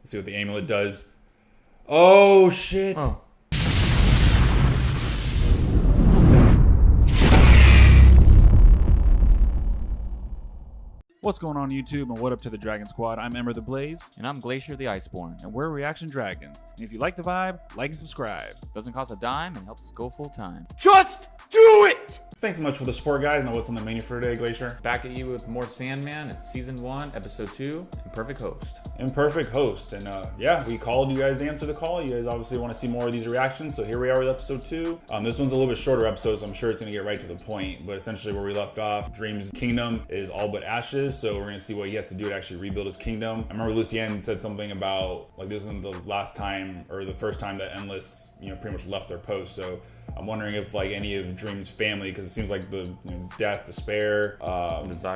Let's see what the amulet does. Oh, shit. Oh. What's going on YouTube and what up to the Dragon Squad? I'm Ember the Blaze. And I'm Glacier the Iceborne. And we're Reaction Dragons. And if you like the vibe, like and subscribe. Doesn't cost a dime and helps us go full time. Just do it! Thanks so much for the support, guys. Now what's on the menu for today, Glacier? Back at you with more Sandman. It's Season 1, Episode 2, Imperfect Host. Imperfect Host. And yeah, we called you guys to answer the call. You guys obviously want to see more of these reactions, so here we are with Episode 2. This one's a little bit shorter episode, so I'm sure it's going to get right to the point. But essentially where we left off, Dream's kingdom is all but ashes, so we're going to see what he has to do to actually rebuild his kingdom. I remember Lucienne said something about, like, this isn't the last time, or the first time that Endless, pretty much left their post, so I'm wondering if, like, any of Dream's family, because it seems like the Death, Despair,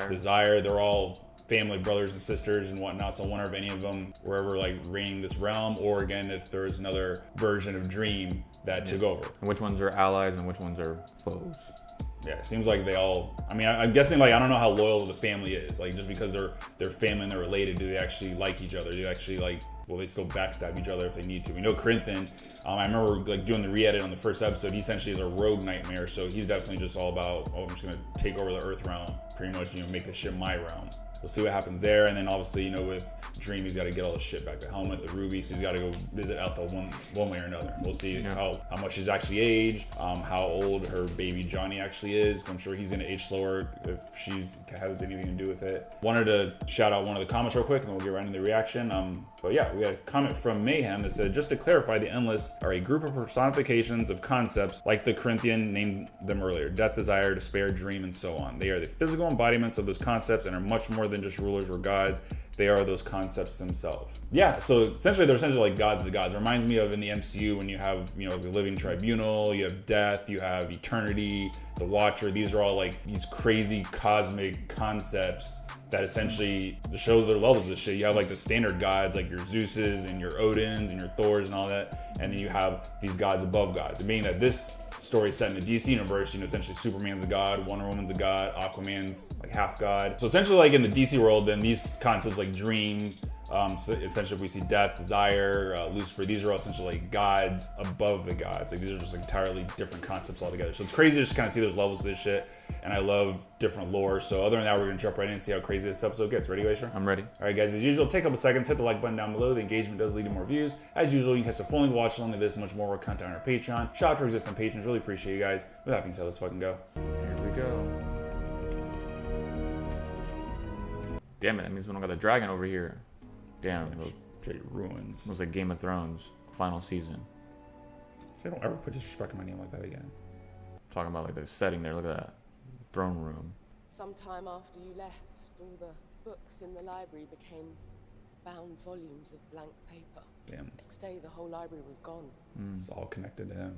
Desire, they're all family, brothers and sisters and whatnot. So I wonder if any of them were ever like reigning this realm, or again if there's another version of Dream that took over. And which ones are allies and which ones are foes. Yeah, it seems like they all, I mean, I'm guessing, like, I don't know how loyal the family is. Like, just because they're family and they're related, do they actually like each other? Do they actually, like, will they still backstab each other if they need to? We know Corinthian, I remember, like, doing the re-edit on the first episode, he essentially is a rogue nightmare, so he's definitely just all about, oh, I'm just gonna take over the Earth realm, pretty much, make this shit my realm. We'll see what happens there, and then obviously, with Dream, he's got to get all the shit back, the helmet, the ruby, so he's got to go visit Alpha one way or another. We'll see how much she's actually aged, how old her baby Johnny actually is. I'm sure he's going to age slower if she's has anything to do with it. Wanted to shout out one of the comments real quick, and then we'll get right into the reaction. But yeah, we got a comment from Mayhem that said, just to clarify, the Endless are a group of personifications of concepts like the Corinthian named them earlier: death, desire, despair, dream, and so on. They are the physical embodiments of those concepts and are much more than just rulers or gods. They are those concepts themselves. Yeah, so essentially they're essentially like gods of the gods. It reminds me of in the MCU when you have, the living tribunal, you have death, you have eternity, the Watcher. These are all like these crazy cosmic concepts that essentially show their levels of this shit. You have like the standard gods, like your Zeuses and your Odins and your Thors and all that, and then you have these gods above gods. And being that this story set in the DC universe, essentially Superman's a god, Wonder Woman's a god, Aquaman's like half god. So essentially, like in the DC world, then these concepts like Dream, so essentially if we see Death, Desire, Lucifer, these are all essentially like gods above the gods. Like these are just like entirely different concepts altogether. So it's crazy to just kind of see those levels of this shit, and I love different lore. So other than that, we're gonna jump right in and see how crazy this episode gets. Ready, Glacier? I'm ready. All right, guys, as usual, take a couple seconds, hit the like button down below. The engagement does lead to more views. As usual, you can catch the full length watch along to this and much more content on our Patreon. Shout out to our existing patrons, really appreciate you guys. With that being said, let's fucking go. Here we go. Damn it, that means we don't got the dragon over here. Damn, Straight ruins. it was like Game of Thrones final season. They don't ever put disrespect in my name like that again. Talking about like the setting there, look at that. Throne room. Sometime after you left, all the books in the library became bound volumes of blank paper. Damn. Next day, the whole library was gone. It's all connected to him.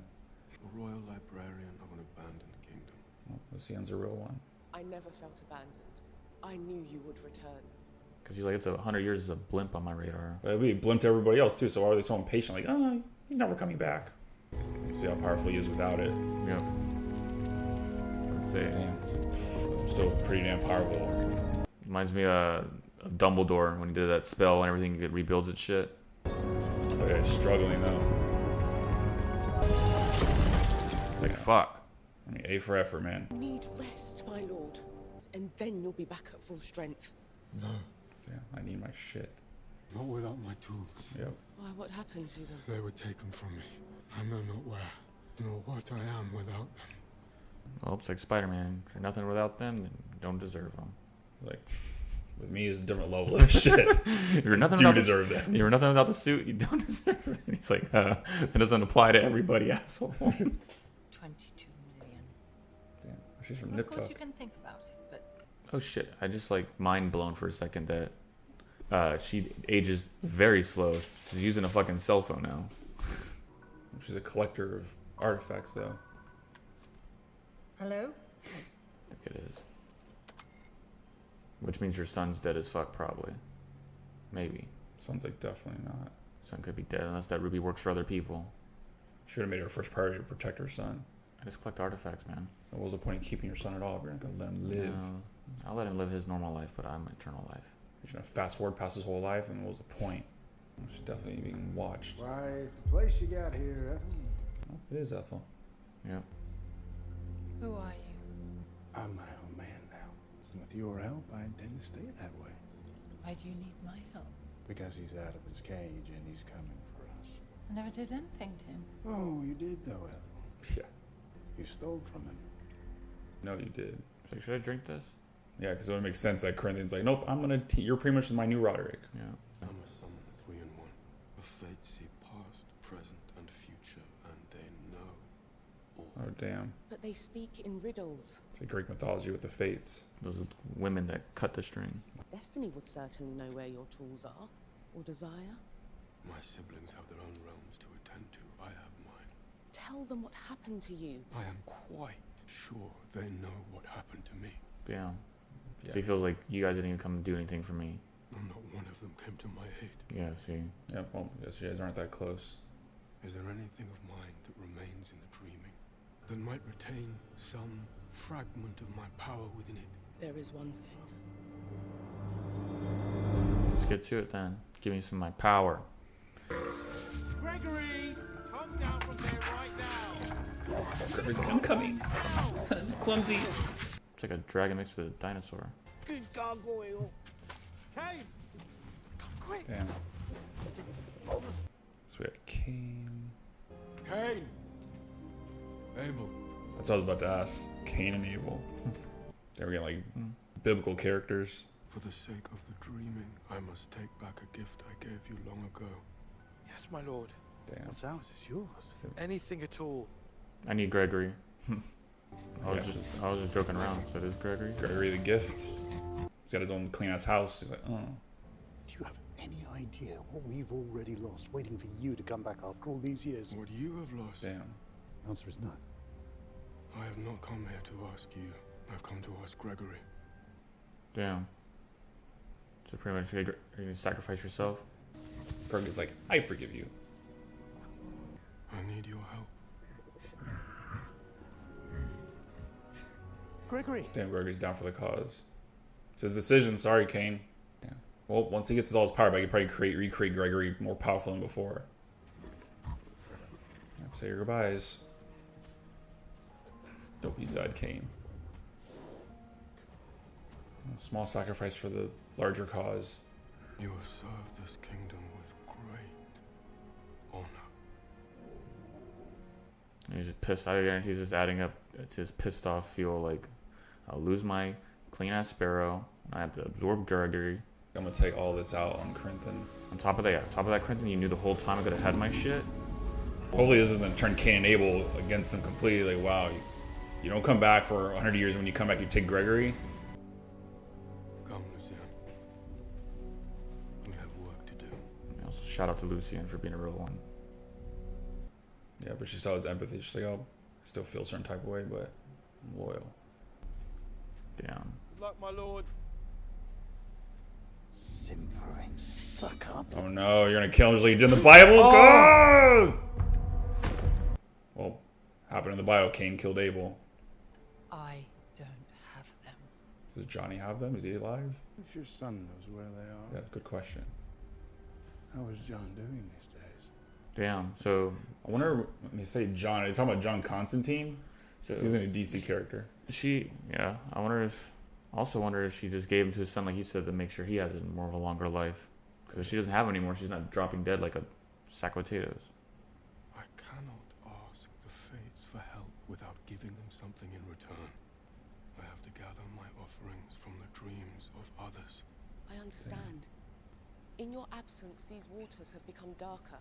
A royal librarian of an abandoned kingdom. Well, Lucien's a real one. I never felt abandoned. I knew you would return. Because you're like, it's 100 years is a blimp on my radar. But we blimp to everybody else too, so why are they so impatient? Like, oh, he's never coming back. See how powerful he is without it. Yep. Let's see. Damn. Still pretty damn powerful. Reminds me of Dumbledore when he did that spell and everything, it rebuilds its shit. Okay, he's struggling though. Like, fuck. I mean, A for effort, man. Need rest, my lord, and then you'll be back at full strength. No, Yeah, I need my shit. not without my tools. Yep. Why, what happened to them? They were taken from me. I know not where, nor what I am without them. Well, it's like Spider-Man. If you're nothing without them, then you don't deserve them. Like, with me, it's a different level of shit. If you're nothing Do without deserve that. If you're nothing without the suit, you don't deserve it. He's like, it doesn't apply to everybody, asshole. 22 million. Damn, she's from Well, of course Niptuck. you can think about it, but Oh shit, I just like mind blown for a second that she ages very slow. She's using a fucking cell phone now. She's a collector of artifacts, though. hello? I think it is. Which means your son's dead as fuck, probably. Maybe. Sounds like definitely not. Son could be dead unless that ruby works for other people. Should have made her first priority to protect her son. I just collect artifacts, man. What was the point of keeping your son at all if you're not going to let him live? No, I'll let him live his normal life, but I'm eternal life. You're going to fast forward past his whole life, and what was the point? She's definitely being watched. Quite the place you got here, Ethel. Oh, it is Ethel. Yeah. Who are you? I'm my own man now. And with your help, I intend to stay that way. Why do you need my help? Because he's out of his cage and he's coming for us. I never did anything to him. Oh, you did though, Ethel. Yeah. You stole from him. No, you did. So should I drink this? Yeah, because it would make sense that Corinthian's like, nope, you're pretty much my new Roderick. Yeah. I'm a summon 3 in 1. The fates see past, present, and future, and they know all. Oh, damn. But they speak in riddles. It's like Greek mythology with the fates. Those are the women that cut the string. Destiny would certainly know where your tools are, or desire. My siblings have their own realms to attend to. I have mine. Tell them what happened to you. I am quite sure they know what happened to me. Damn. Yeah. So he feels like you guys didn't even come and do anything for me. And not one of them came to my aid. Yeah, see. Yeah, well, I guess you guys aren't that close. Is there anything of mine that remains in the dreaming that might retain some fragment of my power within it? There is one thing. Let's get to it then. Give me some of my power. Gregory, come down from there right now. Gregory's like, I'm coming. Clumsy. It's like a dragon mixed with a dinosaur. Good gargoyle. Kane, come quick. Damn. So we got Cain. Cain! Abel. That's what I was about to ask. Cain and Abel. They were getting like biblical characters. For the sake of the dreaming, I must take back a gift I gave you long ago. Yes, my lord. Damn. What's ours is yours. Anything at all. I need Gregory. I was Yeah. just joking around. So it is Gregory. Gregory the gift. He's got his own clean ass house. He's like, oh. Do you have any idea what we've already lost waiting for you to come back after all these years? What you have lost, Damn. The answer is no. I have not come here to ask you. I've come to ask Gregory. Damn. So pretty much you're gonna sacrifice yourself. Gregory's like, I forgive you. I need your help. Gregory! Damn, Gregory's down for the cause. It's his decision. Sorry, Cain. Yeah. Well, once he gets all his power back, he can probably recreate Gregory more powerful than before. Say your goodbyes. Don't be sad, Cain. A small sacrifice for the larger cause. You have served this kingdom with great honor. And he's just pissed. I guarantee he's just adding up to his pissed off feel like I'll lose my clean ass sparrow. I have to absorb Gregory. I'm gonna take all this out on Corinthian. On top of that, Corinthian, you knew the whole time I could have had my shit. Hopefully this doesn't turn Cain and Abel against him completely. Like, wow, you don't come back for 100 years. When you come back, you take Gregory. Come, Lucian. We have work to do. Also, shout out to Lucian for being a real one. Yeah, but she still has empathy. She's like, oh, I still feel a certain type of way, but I'm loyal. Damn. Good luck, my lord. Simpering suck up. Oh no, you're gonna kill him just like you did in the Bible? Oh. God! Well, happened in the Bible. Cain killed Abel. I don't have them. Does Johnny have them? Is he alive? If your son knows where they are, Yeah, good question. how is John doing these days? Damn. So I wonder when you say John, are you talking about John Constantine? So- He's in a DC character. yeah. I wonder if she just gave him to his son, like he said, to make sure he has more of a longer life. Because if she doesn't have him anymore, she's not dropping dead like a sack of potatoes. I cannot ask the fates for help without giving them something in return. I have to gather my offerings from the dreams of others. I understand. In your absence, these waters have become darker,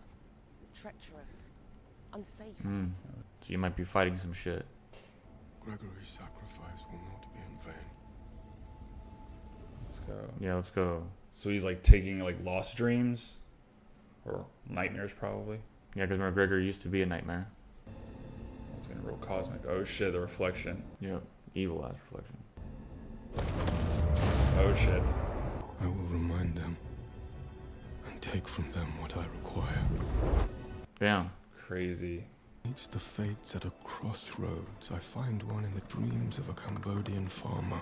treacherous, unsafe. So you might be fighting some shit. Gregory's sacrifice will not be in vain. Let's go. Yeah, let's go. So he's like taking like lost dreams or nightmares, probably. Yeah, because remember, Gregory used to be a nightmare. It's getting real cosmic. Oh shit, the reflection. Yep. Evil ass reflection. Oh shit. I will remind them and take from them what I require. Damn. Crazy. Meets the fates at a crossroads. I find one in the dreams of a Cambodian farmer.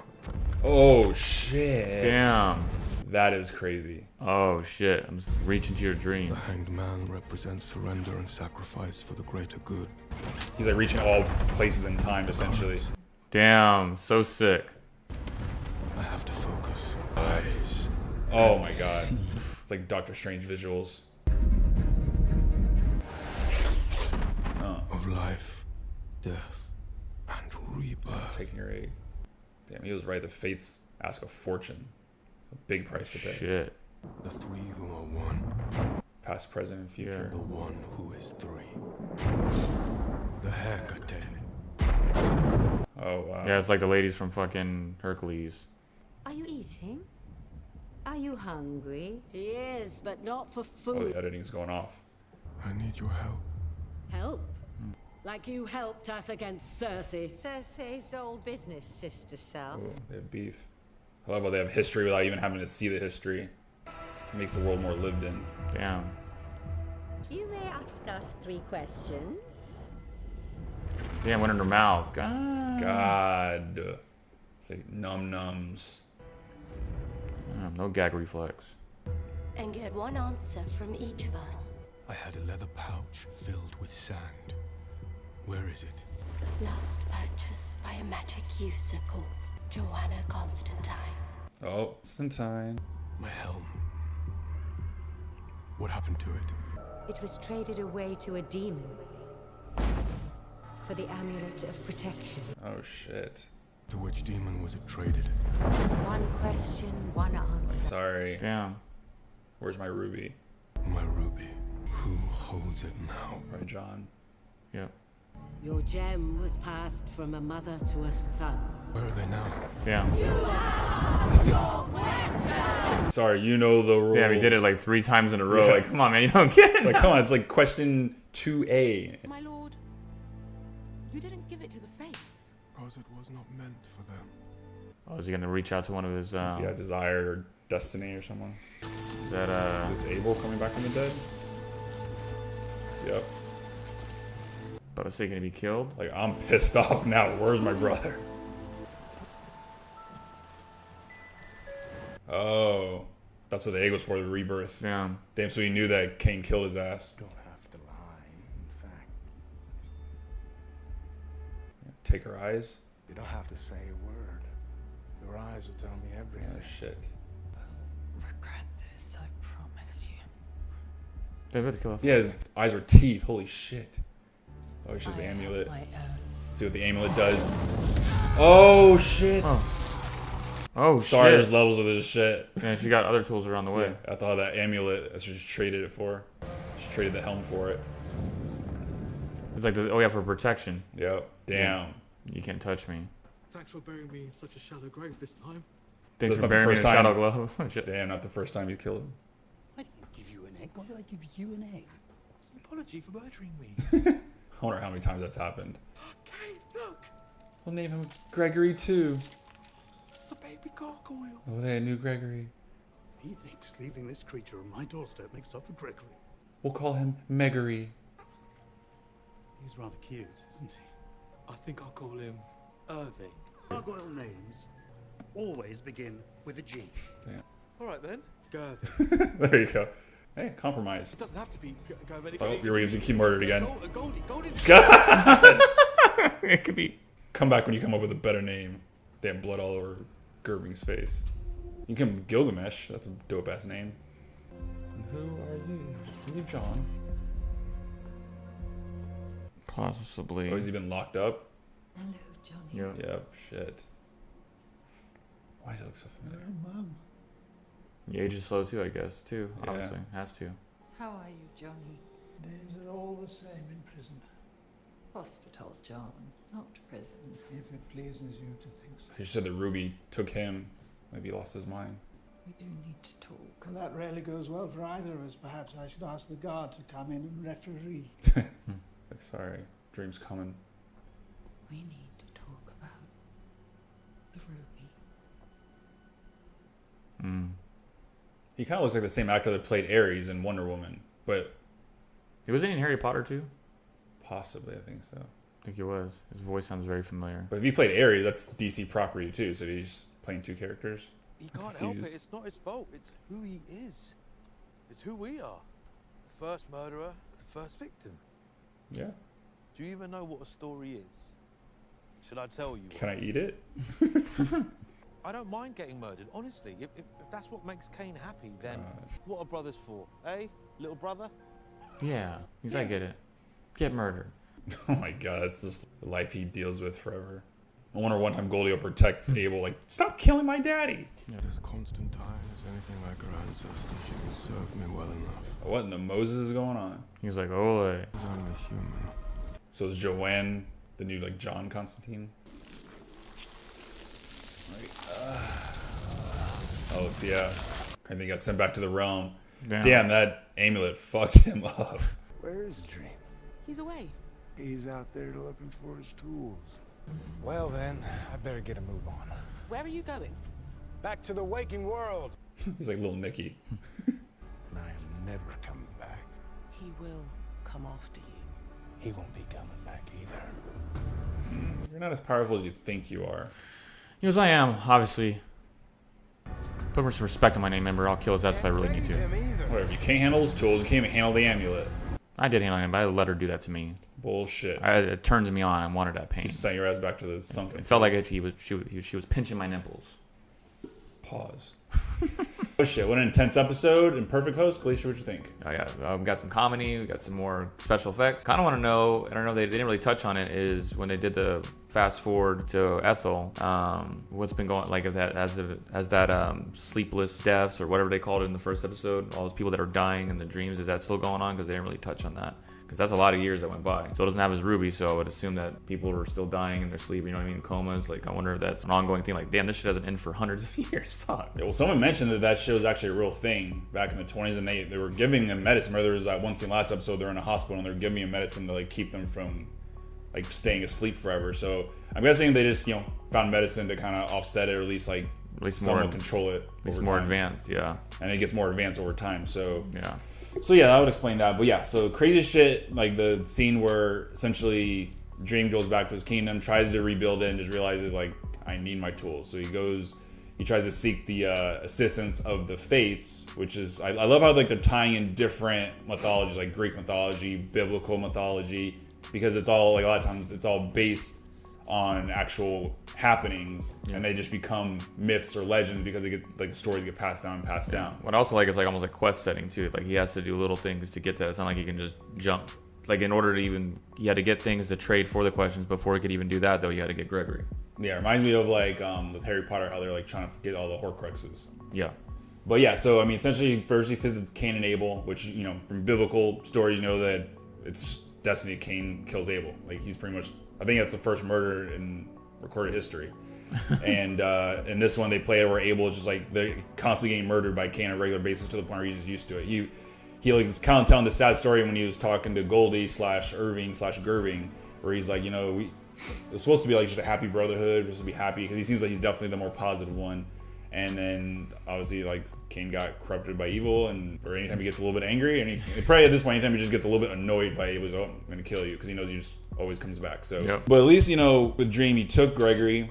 Oh shit! Damn. That is crazy. Oh shit! I'm just reaching to your dream. The hanged man represents surrender and sacrifice for the greater good. He's like reaching all places in time, essentially. Damn, so sick. I have to focus. Eyes. Oh my god. It's like Doctor Strange visuals. Of life, death, and rebirth. Taking your egg. Damn, he was right. The fates ask a fortune. It's a big price to pay. Shit. The three who are one. Past, present, and future. The one who is three. The Hecate. Oh wow. Yeah, it's like the ladies from fucking Hercules. Are you eating? Are you hungry? He is, but not for Oh, food. the editing's going off. I need your help. Help? Like you helped us against Cersei. Cersei's old business, Sister Sal. Oh, they have beef. I love how they have history without even having to see the history. It makes the world more lived in. Damn. You may ask us 3 questions. Damn, went in her mouth. God. God. It's like nums. Damn, no gag reflex. And get one answer from each of us. I had a leather pouch filled with sand. Where is it? Last purchased by a magic user called Joanna Constantine. Oh, Constantine. My helm. What happened to it? It was traded away to a demon for the amulet of protection. Oh shit. To which demon was it traded? 1 question, 1 answer. Sorry. Damn. Where's my ruby? My ruby. Who holds it now? Right, John. Yep. Your gem was passed from a mother to a son. Where are they now? Damn. Sorry, you know the rules. Damn, he did it like 3 times in a row. Yeah. Like, come on, man, you don't get it. Like, come on, it's like question 2A. My lord, you didn't give it to the fates. Because it was not meant for them. Oh, is he gonna reach out to one of his? Yeah, desire or destiny or someone. Is that Is this Abel coming back from the dead? Yep. But is he gonna be killed? Like, I'm pissed off now. Where's my brother? Oh, that's what the egg was for, the rebirth. Yeah. Damn, so he knew that Cain killed his ass. Don't have to lie. In fact, Take her eyes? you don't have to say a word. Your eyes will tell me everything. Oh, shit. Regret this, I promise you. They better kill us. Yeah, his eyes are teeth. Holy shit. Oh, it's just the I have amulet. my own. See what the amulet does. Oh, shit. Oh, Sorry, shit. there's levels of this shit. Man, she got other tools around the way. Yeah, I thought that amulet, that's what she traded it for. She traded the helm for it. It's like, oh yeah, for protection. Yep. Damn. You can't touch me. Thanks for burying me in such a shallow grave this time. Thanks So for it's not the burying me in first a time- shadow glove. Shit. Damn, not the first time you killed him. I didn't give you an egg. Why did I give you an egg? It's an apology for murdering me. I wonder how many times that's happened. Okay, look. We'll name him Gregory too. It's a baby gargoyle. Oh, they knew Gregory. He thinks leaving this creature on my doorstep makes up for Gregory. We'll call him Megory. He's rather cute, isn't he? I think I'll call him Irving. Gargoyle names always begin with a G. Damn. All right then. Gervin. There you go. Hey, compromise. It doesn't have to be Gervin. Oh, you're ready to keep murdered again. Goldie's. God! It could be. Come back when you come up with a better name. Damn, blood all over Gerbing's face. You can Gilgamesh. That's a dope ass name. And who are you? Are you John? Possibly. Oh, has he been locked up? Hello, Johnny. Yeah. Yep, shit. Why does he look so familiar? Mum. The age is slow too, I guess, too. Yeah. Obviously. Has to. How are you, Johnny? Days are all the same in prison, Hospital, John, not prison. if it pleases you to think so. He said that Ruby took him. Maybe he lost his mind. We do need to talk. Well, that rarely goes well for either of us. Perhaps I should ask the guard to come in and referee. Like, sorry, dream's coming. We need to talk about the ruby. Mm. He kind of looks like the same actor that played Ares in Wonder Woman, but He wasn't in Harry Potter too? Possibly, I think so. I think he was. His voice sounds very familiar. But if he played Ares, that's DC property too. So he's playing 2 characters. He can't help it. It's not his fault. It's who he is. It's who we are. The first murderer, the first victim. Yeah. Do you even know what a story is? Should I tell you? Can I eat it? I don't mind getting murdered, honestly. If that's what makes Cain happy, then what are brothers for? Eh, little brother? Yeah, because I get it. Get murdered. Oh my god, it's just the life he deals with forever. I wonder one time Goldie will protect Abel, like, stop killing my daddy. If this Constantine is anything like her ancestor, she will serve me well enough. What in the Moses is going on? He's like, oh, He's only human. So is Joanne the new, like, John Constantine? Right. Oh, it's, yeah. I think he got sent back to the realm. Damn, that amulet fucked him up. Where is Dream? He's away. He's out there looking for his tools. Well then, I better get a move on. Where are you going? Back to the waking world. He's like little Nicky. And I am never coming back. He will come after you. He won't be coming back either. You're not as powerful as you think you are. He goes, I am, obviously. Put some respect on my name, member. I'll kill his ass if I really need to. Whatever, you can't handle his tools, you can't even handle the amulet. I did handle him, but I let her do that to me. Bullshit. It turns me on. I wanted that pain. She sent your ass back to the sunken. It felt like she was pinching my nipples. Pause. Oh shit, what an intense episode. Imperfect host, Glacier, what you think? Oh yeah, we got some comedy, we got some more special effects. Kind of want to know, I don't know, they didn't really touch on it, is when they did the fast forward to Ethel, what's been going, like, if that as that sleepless deaths or whatever they called it in the first episode, all those people that are dying in the dreams, is that still going on? Because they didn't really touch on that. Because that's a lot of years that went by. So it doesn't have his Ruby, so I would assume that people are still dying in their sleep, you know what I mean, comas. Like, I wonder if that's an ongoing thing. Like, damn, this shit hasn't ended for hundreds of years. Fuck. Yeah, well, someone mentioned that shit was actually a real thing back in the 20s, and they were giving them medicine. Remember, there was that one scene last episode, they're in a hospital, and they're giving them medicine to, like, keep them from, like, staying asleep forever. So I'm guessing they just, found medicine to kind of offset it, or at least somewhat control it. At least more advanced, yeah. And it gets more advanced over time, so... Yeah. So yeah, that would explain that. But yeah, so crazy shit, like the scene where essentially Dream goes back to his kingdom, tries to rebuild it, and just realizes, like, I need my tools. So he tries to seek the assistance of the Fates, which is, I love how, like, they're tying in different mythologies, like Greek mythology, biblical mythology, because it's all, like, a lot of times it's all based on actual happenings, and they just become myths or legends because they get, like, stories get passed down. What I also like is, like, almost like quest setting too. Like, he has to do little things to get to that. It's not like he can just jump. Like, in order to even, he had to get things to trade for the questions. Before he could even do that, though, he had to get Gregory. Yeah, it reminds me of, like, with Harry Potter, how they're, like, trying to get all the Horcruxes. Yeah. But yeah, so I mean, essentially, first he visits Cain and Abel, which, from biblical stories, that it's just destiny. Cain kills Abel. Like, he's pretty much, I think that's the first murder in recorded history. And in this one, they play it where Abel is just, like, they're constantly getting murdered by Cain on a regular basis to the point where he's just used to it. He like, was kind of telling the sad story when he was talking to Goldie / Irving / Gerving, where he's like, it's supposed to be, like, just a happy brotherhood, just to be happy, because he seems like he's definitely the more positive one. And then obviously, like, Cain got corrupted by evil, or anytime he gets a little bit angry, and he probably at this point, anytime he just gets a little bit annoyed by Abel, he's like, oh, I'm gonna kill you, because he knows he just always comes back. So, But at least, with Dream, he took Gregory.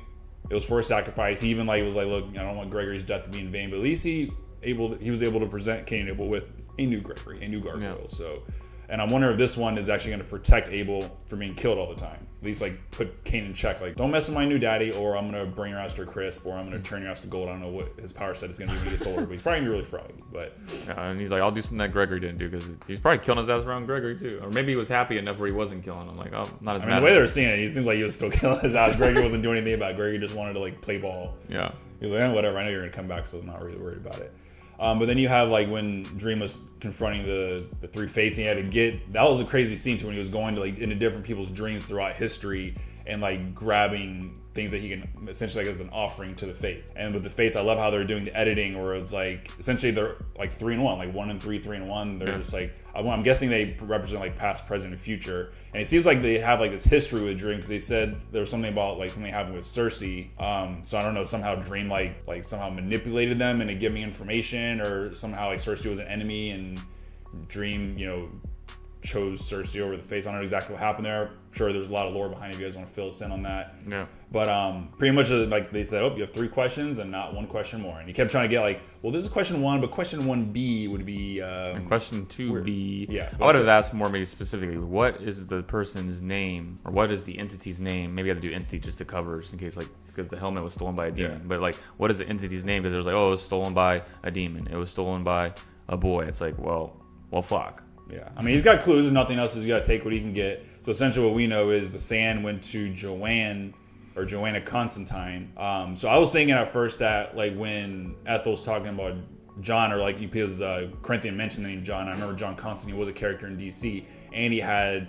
It was for a sacrifice. He even, like, was like, look, I don't want Gregory's death to be in vain. But at least he was able to present Cain and Abel with a new Gregory, a new gargoyle. Yeah. So, and I wonder if this one is actually going to protect Abel from being killed all the time. At least, like, put Cain in check. Like, don't mess with my new daddy, or I'm going to bring your ass to a crisp, or I'm going to turn your ass to gold. I don't know what his power set is going to be when he gets older, but he's probably going to be really froggy. But yeah, and he's like, I'll do something that Gregory didn't do, because he's probably killing his ass around Gregory too. Or maybe he was happy enough where he wasn't killing him. Like, oh, not as mad. The way they were seeing it, he seems like he was still killing his ass. Gregory wasn't doing anything about it. Gregory just wanted to, like, play ball. Yeah. He was like, whatever, I know you're going to come back, so I'm not really worried about it. But then you have, like, when Dream was confronting the three Fates, and he had to get, that was a crazy scene too, when he was going to, like, into different people's dreams throughout history and, like, grabbing things that he can essentially, like, as an offering to the Fates. And with the Fates, I love how they're doing the editing, where it's like, essentially they're like 3 in 1, like 1 and 3, 3 and 1. They're just like, I'm guessing they represent, like, past, present, and future. And it seems like they have, like, this history with Dream, because they said there was something about, like, something happened with Cersei. So I don't know, somehow Dream like somehow manipulated them into giving information, or somehow, like, Cersei was an enemy and Dream, chose Cersei over the Fates. I don't know exactly what happened there. I'm sure there's a lot of lore behind it if you guys want to fill us in on that. Yeah. But pretty much like they said, you have 3 questions and not 1 question more. And he kept trying to get like, well, this is question 1, but question 1B would be... and question 2B. Yeah. I would have asked more maybe specifically, what is the person's name, or what is the entity's name? Maybe I had to do entity just to cover, just in case, like, because the helmet was stolen by a demon. But like, what is the entity's name? Because it was like, oh, it was stolen by a demon. It was stolen by a boy. It's like, well, fuck. Yeah, I mean, he's got clues and nothing else. He's got to take what he can get. So essentially what we know is the sand went to Joanna Constantine. So I was thinking at first that, like, when Ethel's talking about John, or like because Corinthian mentioned the name John, I remember John Constantine was a character in DC, and he had,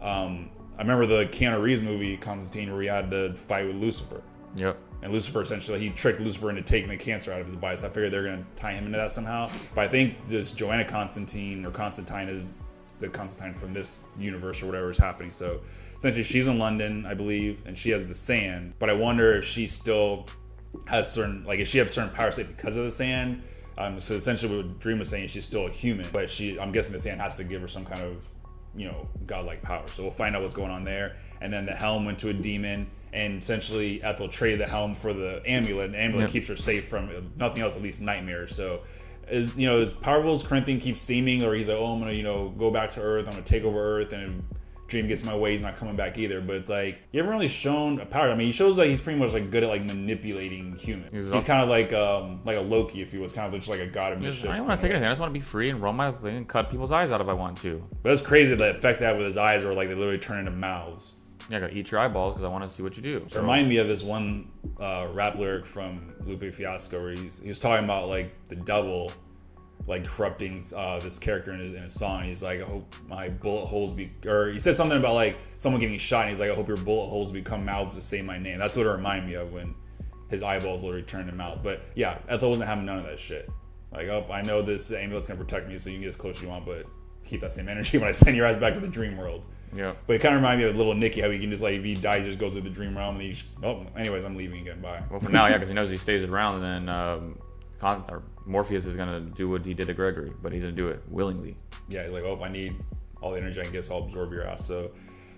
I remember the Keanu Reeves movie, Constantine, where he had the fight with Lucifer. Yep. And Lucifer, essentially, he tricked Lucifer into taking the cancer out of his body. So I figured they're going to tie him into that somehow. But I think this Joanna Constantine, or Constantine, is the Constantine from this universe or whatever is happening. So essentially, she's in London, I believe, and she has the sand. But I wonder if she still has certain, like, if she has certain powers because of the sand. So essentially, what Dream was saying, she's still a human, but I'm guessing the sand has to give her some kind of, godlike power. So we'll find out what's going on there. And then the helm went to a demon. And essentially, Ethel traded the helm for the amulet. And the amulet keeps her safe from nothing else, at least nightmares. So, as powerful as Corinthian keeps seeming, or he's like, oh, I'm gonna, go back to Earth. I'm gonna take over Earth, and if Dream gets my way, he's not coming back either. But it's like, he haven't really shown a power. I mean, he shows like he's pretty much like good at like manipulating humans. He's kind of like a Loki, if you will. It's kind of just like a god of mischief. I don't want to take anything. I just want to be free and roll my thing and cut people's eyes out if I want to. But it's crazy the effects they have with his eyes, where like they literally turn into mouths. Yeah, I gotta eat your eyeballs because I want to see what you do. So. It reminded me of this one rap lyric from Lupe Fiasco where he was talking about like the devil like corrupting this character in his song. He's like, I hope my bullet holes or he said something about like someone getting shot, and he's like, I hope your bullet holes become mouths to say my name. That's what it reminded me of when his eyeballs literally turned to mouth. But yeah, Ethel wasn't having none of that shit. Like, oh, I know this amulet's gonna protect me, so you can get as close as you want, but keep that same energy when I send your ass back to the dream world. Yeah. But it kind of reminded me of little Nicky, how he can just like, if he dies, he just goes to the dream realm, and anyways, I'm leaving again. Bye. Well, for now, yeah, because he knows he stays around, and then Morpheus is gonna do what he did to Gregory, but he's gonna do it willingly. Yeah, he's like, oh, I need all the energy I can get, so I'll absorb your ass. So,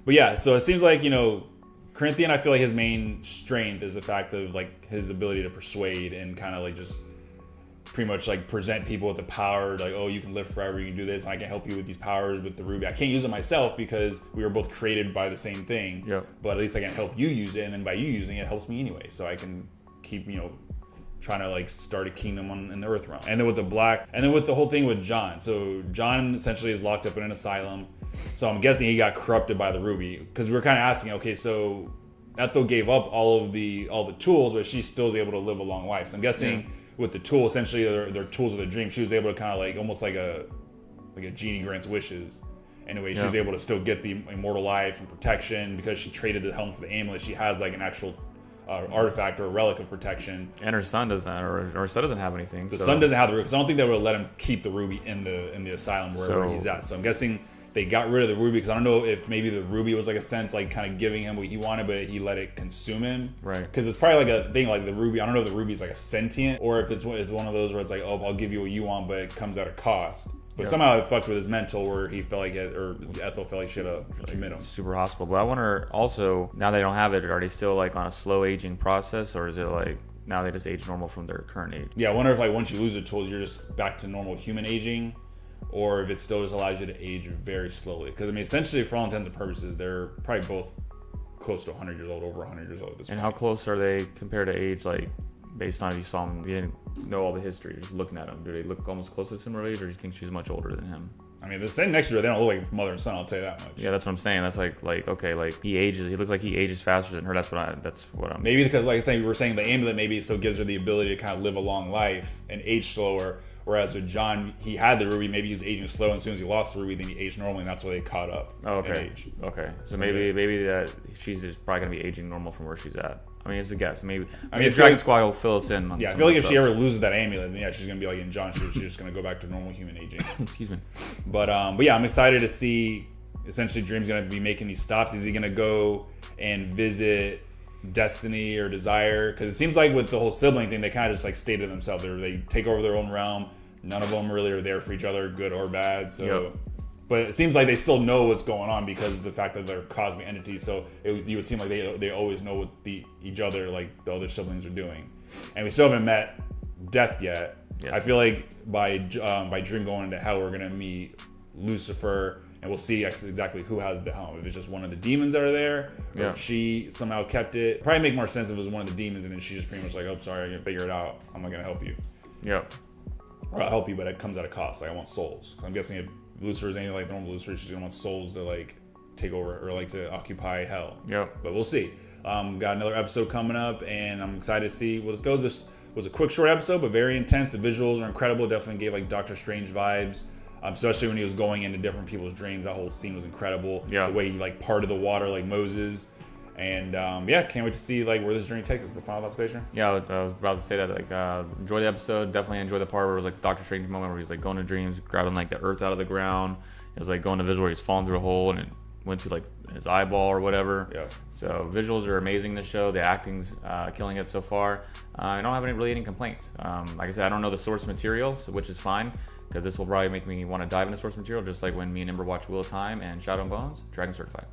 but yeah, so it seems like Corinthian, I feel like his main strength is the fact of like his ability to persuade and kind of like just pretty much like present people with the power, like, oh, you can live forever, you can do this, and I can help you with these powers with the ruby. I can't use it myself because we were both created by the same thing. Yeah. But at least I can help you use it, and then by you using it, it helps me anyway. So I can keep, trying to like start a kingdom in the Earth realm. And then with the whole thing with John. So John essentially is locked up in an asylum. So I'm guessing he got corrupted by the ruby, because we were kind of asking, okay, so Ethel gave up all the tools, but she still is able to live a long life. So I'm guessing with the tool, essentially they're tools of the dream. She was able to kind of like almost like a genie grants wishes. Anyway, she was able to still get the immortal life and protection because she traded the helm for the amulet. She has like an actual artifact or a relic of protection. And her son doesn't, or her son doesn't have anything. The son doesn't have the ruby, because I don't think they would let him keep the ruby in the asylum wherever he's at. So I'm guessing they got rid of the ruby, because I don't know if maybe the ruby was like a sense like kind of giving him what he wanted, but he let it consume him. Right. Because it's probably like a thing like the ruby. I don't know if the ruby is like a sentient, or if it's one of those where it's like, oh, I'll give you what you want, but it comes at a cost. But somehow it fucked with his mental, where he felt like Ethel felt like she had to commit him. Super hospital. But I wonder also, now they don't have it, are they still like on a slow aging process, or is it like now they just age normal from their current age? Yeah, I wonder if like once you lose the tools, you're just back to normal human aging, or if it still just allows you to age very slowly. Because I mean, essentially, for all intents and purposes, they're probably both close to 100 years old, over 100 years old at this point. And how close are they compared to age, like based on if you saw them, you didn't know all the history, you're just looking at them, do they look almost close to similar age, or do you think she's much older than him? I mean, the same next to her, they don't look like mother and son, I'll tell you that much. Yeah, that's what I'm saying. That's like okay, like he looks like he ages faster than her. That's what I'm maybe because, like I say, we were saying the amulet maybe still gives her the ability to kind of live a long life and age slower. Whereas with John, he had the ruby, maybe he was aging slow, and as soon as he lost the ruby, then he aged normally, and that's why they caught up. Oh, okay. Okay. So maybe that she's just probably gonna be aging normal from where she's at. I mean, it's a guess. Maybe Dragon Squad will fill us in on I feel like if she ever loses that amulet, then she's gonna be like in John. She's just gonna go back to normal human aging. Excuse me. But yeah, I'm excited to see. Essentially, Dream's gonna be making these stops. Is he gonna go and visit Destiny or Desire? Because it seems like with the whole sibling thing, they kind of just like stay to themselves. They take over their own realm. None of them really are there for each other, good or bad. So But it seems like they still know what's going on because of the fact that they're cosmic entities. So you would seem like they always know what each other, like the other siblings, are doing. And we still haven't met Death yet. Yes. I feel like by Dream going into hell, we're gonna meet Lucifer, and we'll see exactly who has the helm. If it's just one of the demons that are there, or if she somehow kept it. Probably make more sense if it was one of the demons, and then she's just pretty much like, "Oh, sorry, I can figure it out. I'm not gonna help you." Yep. Or I'll help you, but it comes at a cost. Like I want souls. So I'm guessing if Lucifer is anything like normal Lucifer, she's gonna want souls to like take over or like to occupy hell. Yep. But we'll see. Got another episode coming up, and I'm excited to see where this goes. This was a quick, short episode, but very intense. The visuals are incredible. Definitely gave like Doctor Strange vibes, especially when he was going into different people's dreams. That whole scene was incredible. Yeah. The way he like parted the water like Moses. And yeah, can't wait to see like where this journey takes us. But final thoughts, Glacier? Yeah, I was about to say that. Like, enjoy the episode. Definitely enjoy the part where it was like Doctor Strange moment where he's like going to dreams, grabbing like the earth out of the ground. It was like going to visual where he's falling through a hole and it went to like his eyeball or whatever. Yeah. So visuals are amazing in this show. The acting's killing it so far. I don't have any complaints. Like I said, I don't know the source material, which is fine because this will probably make me want to dive into source material, just like when me and Ember watch Wheel of Time and Shadow and Bones. Dragon certified.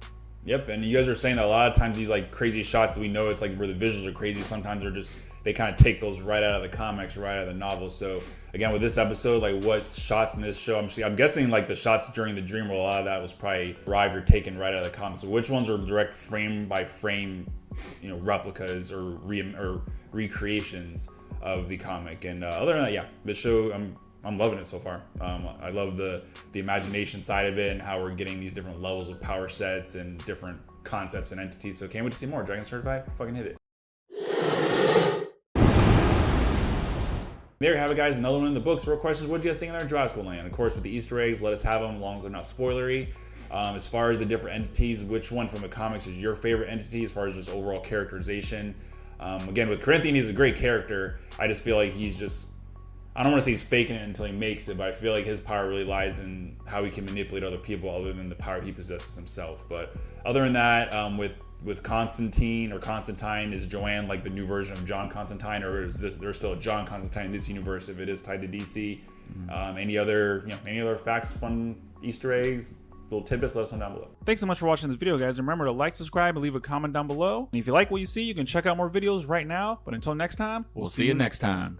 Yep, and you guys are saying that a lot of times these like crazy shots that we know it's like where the visuals are crazy. Sometimes they're just they kind of take those right out of the comics, right out of the novel. So again, with this episode, like what shots in this show? I'm guessing like the shots during the dream world, a lot of that was probably derived or taken right out of the comics. So which ones are direct frame by frame, replicas or recreations of the comic? And other than that, yeah, the show I'm loving it so far. I love the imagination side of it and how we're getting these different levels of power sets and different concepts and entities. So can't wait to see more. Dragon certified, fucking hit it. There you have it, guys. Another one in the books. Real questions. What do you guys think of their Jurassic Land? Of course, with the Easter eggs, let us have them as long as they're not spoilery. As far as the different entities, which one from the comics is your favorite entity as far as just overall characterization? Again, with Corinthian, he's a great character. I just feel like he's just, I don't want to say he's faking it until he makes it, but I feel like his power really lies in how he can manipulate other people other than the power he possesses himself. But other than that, with Constantine or Constantine, is Joanne like the new version of John Constantine, or is there's still a John Constantine in this universe if it is tied to DC? Any other facts, fun Easter eggs, little tidbits, let us know down below. Thanks so much for watching this video, guys. Remember to like, subscribe, and leave a comment down below. And if you like what you see, you can check out more videos right now. But until next time, we'll see you next time.